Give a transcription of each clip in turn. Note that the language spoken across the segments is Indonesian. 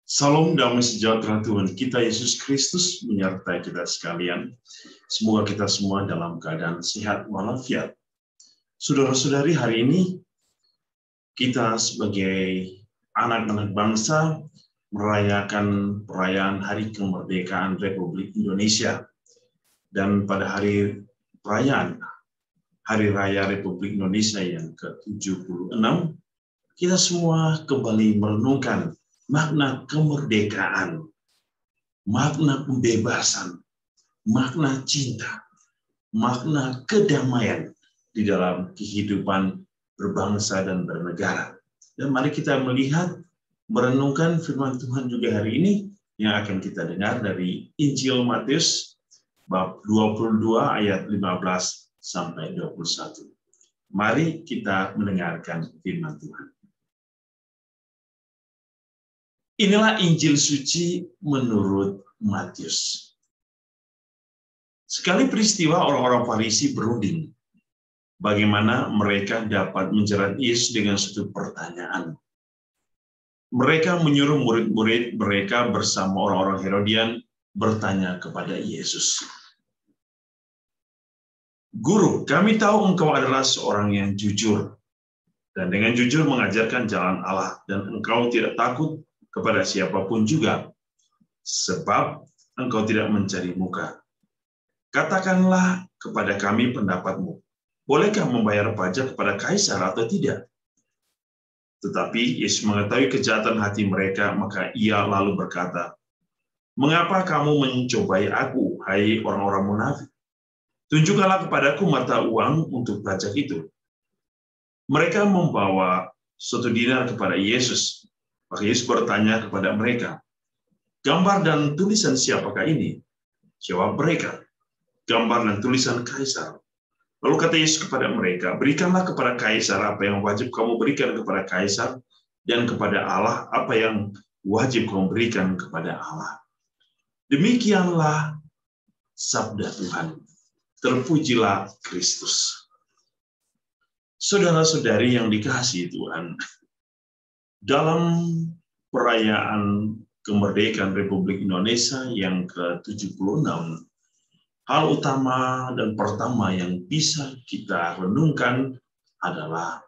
Salam damai sejahtera Tuhan kita Yesus Kristus menyertai kita sekalian. Semoga kita semua dalam keadaan sehat walafiat. Saudara-saudari, hari ini kita sebagai anak-anak bangsa merayakan perayaan Hari Kemerdekaan Republik Indonesia. Dan pada hari perayaan Hari Raya Republik Indonesia yang ke-76, kita semua kembali merenungkan makna kemerdekaan, makna pembebasan, makna cinta, makna kedamaian di dalam kehidupan berbangsa dan bernegara. Dan mari kita melihat, merenungkan firman Tuhan juga hari ini yang akan kita dengar dari Injil Matius bab 22 ayat 15 sampai 21. Mari kita mendengarkan firman Tuhan. Inilah Injil suci menurut Matius. Sekali peristiwa orang-orang Farisi berunding bagaimana mereka dapat menjerat Yesus dengan suatu pertanyaan. Mereka menyuruh murid-murid mereka bersama orang-orang Herodian bertanya kepada Yesus. Guru, kami tahu engkau adalah seorang yang jujur dan dengan jujur mengajarkan jalan Allah dan engkau tidak takut kepada siapapun juga, sebab engkau tidak mencari muka. Katakanlah kepada kami pendapatmu, bolehkah membayar pajak kepada kaisar atau tidak? Tetapi Yesus mengetahui kejahatan hati mereka, maka ia lalu berkata, mengapa kamu mencobai aku, hai orang-orang munafik? Tunjukkanlah kepadaku mata uang untuk pajak itu. Mereka membawa 1 dinar kepada Yesus. Maka Yesus bertanya kepada mereka, gambar dan tulisan siapakah ini? Jawab mereka, gambar dan tulisan kaisar. Lalu kata Yesus kepada mereka, berikanlah kepada kaisar apa yang wajib kamu berikan kepada kaisar, dan kepada Allah apa yang wajib kamu berikan kepada Allah. Demikianlah sabda Tuhan. Terpujilah Kristus. Saudara-saudari yang dikasihi Tuhan, dalam perayaan kemerdekaan Republik Indonesia yang ke-76, hal utama dan pertama yang bisa kita renungkan adalah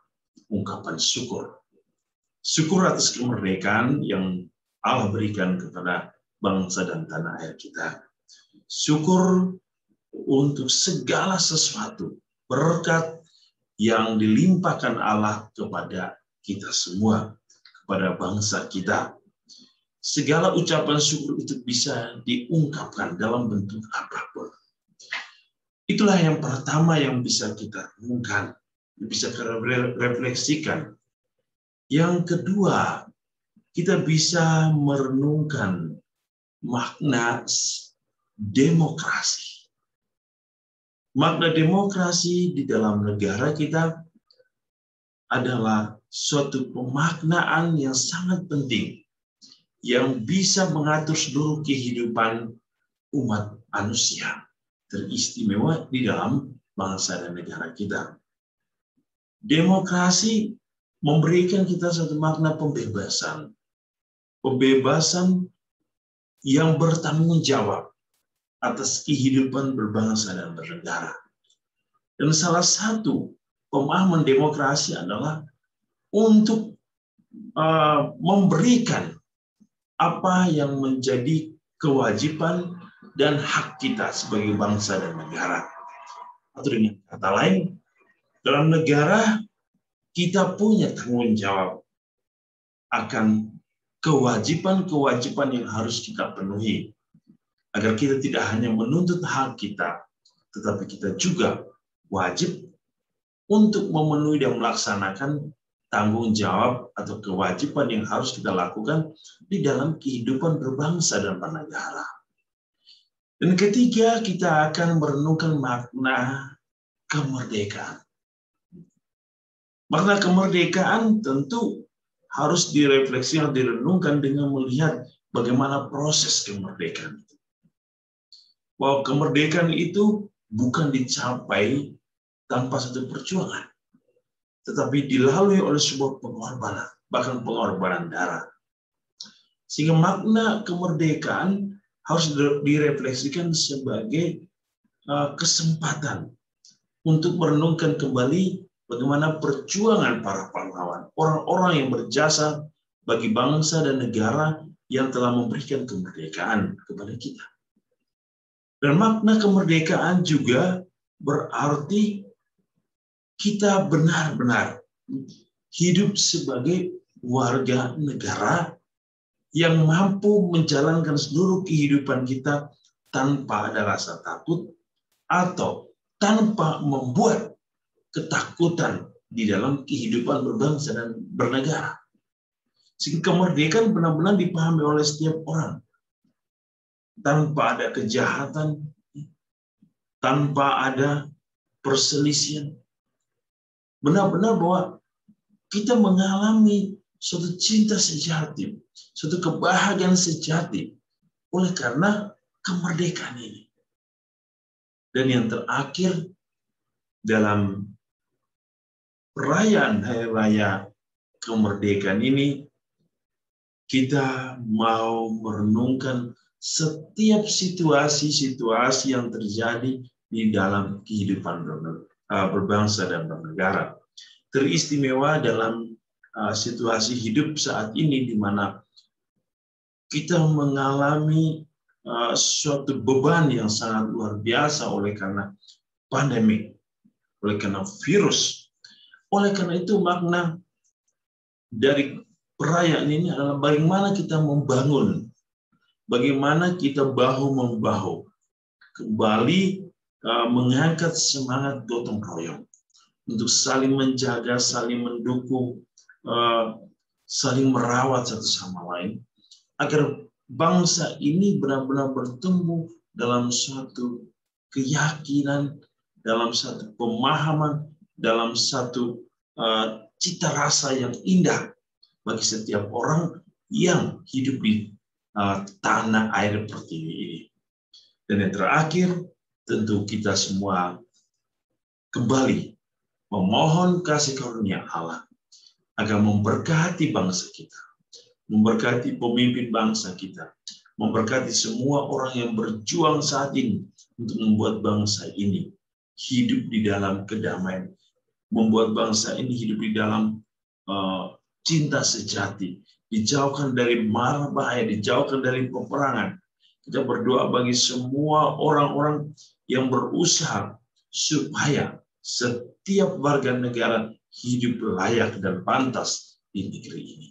ungkapan syukur. Syukur atas kemerdekaan yang Allah berikan kepada bangsa dan tanah air kita. Syukur untuk segala sesuatu, berkat yang dilimpahkan Allah kepada kita semua, kepada bangsa kita. Segala ucapan syukur itu bisa diungkapkan dalam bentuk apapun. Itulah yang pertama yang bisa kita renungkan, bisa kita refleksikan. Yang kedua, kita bisa merenungkan makna demokrasi. Makna demokrasi di dalam negara kita adalah suatu pemaknaan yang sangat penting yang bisa mengatur seluruh kehidupan umat manusia, teristimewa di dalam bangsa dan negara kita. Demokrasi memberikan kita satu makna pembebasan. Pembebasan yang bertanggung jawab atas kehidupan berbangsa dan bernegara. Dan salah satu pemahaman demokrasi adalah untuk memberikan apa yang menjadi kewajiban dan hak kita sebagai bangsa dan negara. Atau dengan kata lain, dalam negara kita punya tanggung jawab akan kewajiban-kewajiban yang harus kita penuhi, agar kita tidak hanya menuntut hak kita, tetapi kita juga wajib untuk memenuhi dan melaksanakan tanggung jawab atau kewajiban yang harus kita lakukan di dalam kehidupan berbangsa dan bernegara. Dan ketiga, kita akan merenungkan makna kemerdekaan. Makna kemerdekaan tentu harus direfleksikan, direnungkan dengan melihat bagaimana proses kemerdekaan itu. Bahwa kemerdekaan itu bukan dicapai tanpa satu perjuangan, tetapi dilalui oleh sebuah pengorbanan, bahkan pengorbanan darah. Sehingga makna kemerdekaan harus direfleksikan sebagai kesempatan untuk merenungkan kembali bagaimana perjuangan para pahlawan, orang-orang yang berjasa bagi bangsa dan negara yang telah memberikan kemerdekaan kepada kita. Dan makna kemerdekaan juga berarti kita benar-benar hidup sebagai warga negara yang mampu menjalankan seluruh kehidupan kita tanpa ada rasa takut atau tanpa membuat ketakutan di dalam kehidupan berbangsa dan bernegara. Sehingga kemerdekaan benar-benar dipahami oleh setiap orang. Tanpa ada kejahatan, tanpa ada perselisihan. Benar-benar bahwa kita mengalami suatu cinta sejati, suatu kebahagiaan sejati oleh karena kemerdekaan ini. Dan yang terakhir, dalam perayaan Hari Raya kemerdekaan ini, kita mau merenungkan setiap situasi-situasi yang terjadi di dalam kehidupan berbangsa dan bernegara. Teristimewa dalam situasi hidup saat ini di mana kita mengalami suatu beban yang sangat luar biasa oleh karena pandemi, oleh karena virus. Oleh karena itu makna dari perayaan ini adalah bagaimana kita membangun, bagaimana kita bahu-membahu kembali mengangkat semangat gotong royong untuk saling menjaga, saling mendukung, saling merawat satu sama lain, agar bangsa ini benar-benar bertumbuh dalam suatu keyakinan, dalam satu pemahaman, dalam satu cita rasa yang indah bagi setiap orang yang hidup di tanah air pertiwi ini. Dan yang terakhir, tentu kita semua kembali memohon kasih karunia Allah agar memberkati bangsa kita, memberkati pemimpin bangsa kita, memberkati semua orang yang berjuang saat ini untuk membuat bangsa ini hidup di dalam kedamaian, membuat bangsa ini hidup di dalam cinta sejati, dijauhkan dari mara bahaya, dijauhkan dari peperangan. Kita berdoa bagi semua orang-orang yang berusaha supaya setiap warga negara hidup layak dan pantas di negeri ini.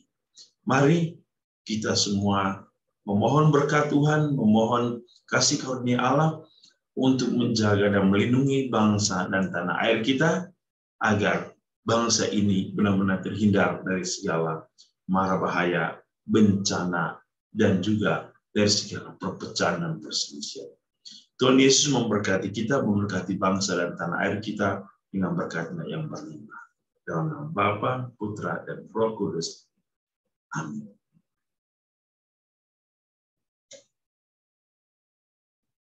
Mari kita semua memohon berkat Tuhan, memohon kasih karunia Allah untuk menjaga dan melindungi bangsa dan tanah air kita, agar bangsa ini benar-benar terhindar dari segala mara bahaya, bencana, dan juga dari segala perpecahan dan perselisihan. Tuhan Yesus memberkati kita, memberkati bangsa dan tanah air kita dengan berkat-Nya yang berlimpah. Dalam nama Bapa, Putra, dan Roh Kudus. Amin.